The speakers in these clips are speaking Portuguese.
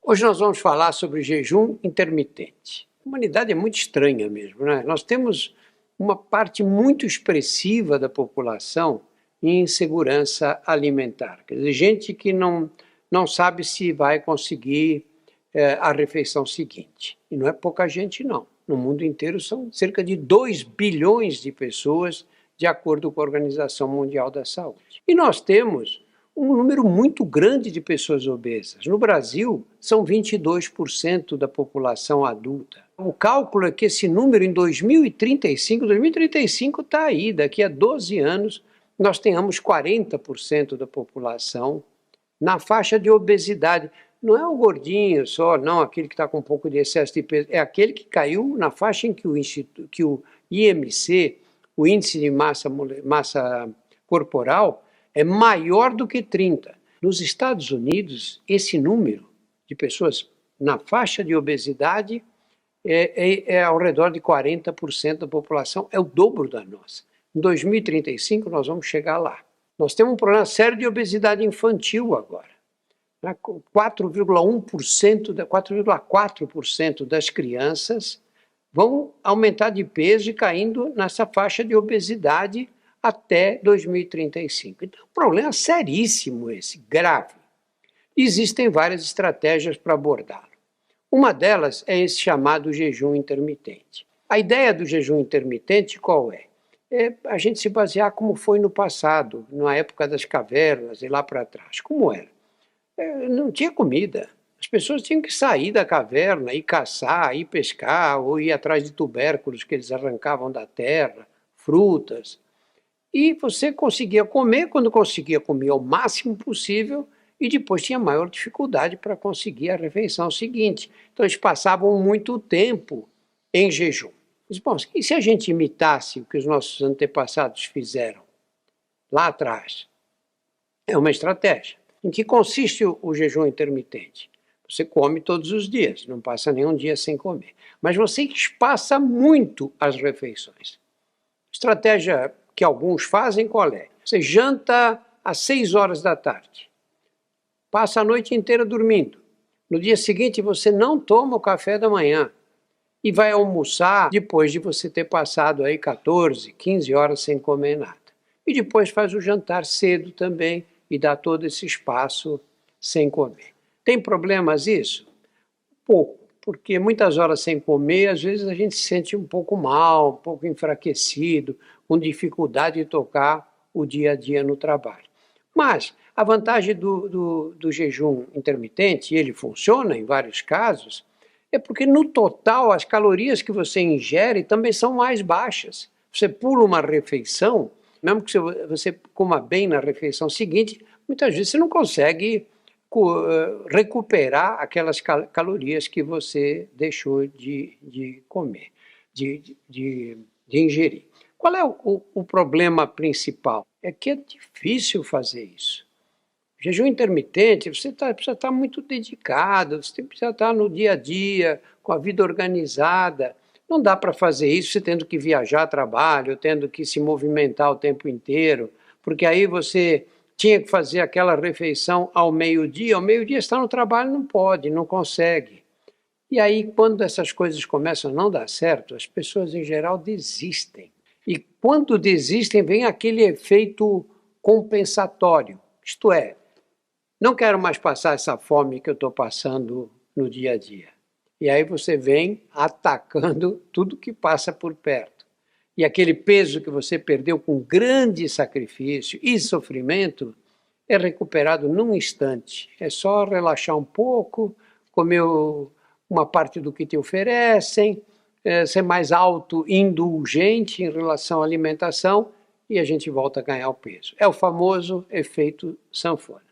Hoje nós vamos falar sobre jejum intermitente. A humanidade é muito estranha mesmo, né? Nós temos uma parte muito expressiva da população em insegurança alimentar. Quer dizer, gente que não sabe se vai conseguir a refeição seguinte. E não é pouca gente, não. No mundo inteiro são cerca de 2 bilhões de pessoas, de acordo com a Organização Mundial da Saúde. E nós temos um número muito grande de pessoas obesas. No Brasil, são 22% da população adulta. O cálculo é que esse número em 2035 está aí, daqui a 12 anos, nós tenhamos 40% da população na faixa de obesidade. Não é o gordinho só, não, aquele que está com um pouco de excesso de peso, é aquele que caiu na faixa em que o IMC, o Índice de Massa Corporal, é maior do que 30. Nos Estados Unidos, esse número de pessoas na faixa de obesidade é ao redor de 40% da população, é o dobro da nossa. Em 2035 nós vamos chegar lá. Nós temos um problema sério de obesidade infantil agora. 4,4% das crianças vão aumentar de peso e caindo nessa faixa de obesidade até 2035. Então, é um problema seríssimo esse, grave. Existem várias estratégias para abordá-lo. Uma delas é esse chamado jejum intermitente. A ideia do jejum intermitente qual é? É a gente se basear como foi no passado, na época das cavernas e lá para trás. Como era? Não tinha comida. As pessoas tinham que sair da caverna, ir caçar, ir pescar, ou ir atrás de tubérculos que eles arrancavam da terra, frutas. E você conseguia comer, quando conseguia comer o máximo possível, e depois tinha maior dificuldade para conseguir a refeição seguinte. Então eles passavam muito tempo em jejum. Mas, bom, e se a gente imitasse o que os nossos antepassados fizeram lá atrás? É uma estratégia. Em que consiste o jejum intermitente? Você come todos os dias, não passa nenhum dia sem comer. Mas você espaça muito as refeições. Estratégia que alguns fazem qual é? Você janta às 6 horas da tarde, passa a noite inteira dormindo. No dia seguinte você não toma o café da manhã e vai almoçar depois de você ter passado aí 14, 15 horas sem comer nada. E depois faz o jantar cedo também e dá todo esse espaço sem comer. Tem problemas isso? Pouco, porque muitas horas sem comer, às vezes a gente se sente um pouco mal, um pouco enfraquecido, com dificuldade de tocar o dia a dia no trabalho. Mas a vantagem do jejum intermitente, e ele funciona em vários casos, é porque no total as calorias que você ingere também são mais baixas. Você pula uma refeição, mesmo que você coma bem na refeição seguinte, muitas vezes você não consegue recuperar aquelas calorias que você deixou de comer, de ingerir. Qual é o problema principal? É que é difícil fazer isso. O jejum intermitente, você precisa estar muito dedicado, você precisa estar no dia a dia, com a vida organizada. Não dá para fazer isso você tendo que viajar a trabalho, tendo que se movimentar o tempo inteiro, porque aí você tinha que fazer aquela refeição ao meio-dia está no trabalho, não pode, não consegue. E aí, quando essas coisas começam a não dar certo, as pessoas em geral desistem. E quando desistem, vem aquele efeito compensatório, isto é, não quero mais passar essa fome que eu estou passando no dia a dia. E aí você vem atacando tudo que passa por perto. E aquele peso que você perdeu com grande sacrifício e sofrimento é recuperado num instante. É só relaxar um pouco, comer uma parte do que te oferecem, ser mais autoindulgente em relação à alimentação e a gente volta a ganhar o peso. É o famoso efeito sanfona.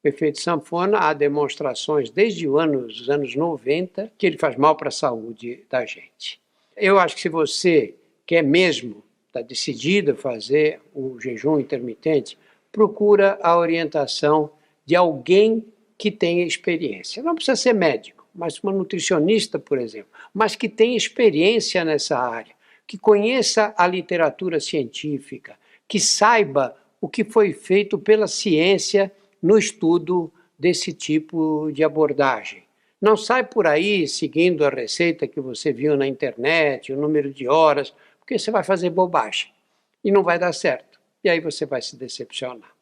O efeito sanfona, há demonstrações desde os anos 90 que ele faz mal para a saúde da gente. Eu acho que se você quer mesmo, está decidido a fazer o jejum intermitente, procura a orientação de alguém que tenha experiência. Não precisa ser médico, mas uma nutricionista, por exemplo, mas que tenha experiência nessa área, que conheça a literatura científica, que saiba o que foi feito pela ciência no estudo desse tipo de abordagem. Não sai por aí seguindo a receita que você viu na internet, o número de horas, porque você vai fazer bobagem e não vai dar certo. E aí você vai se decepcionar.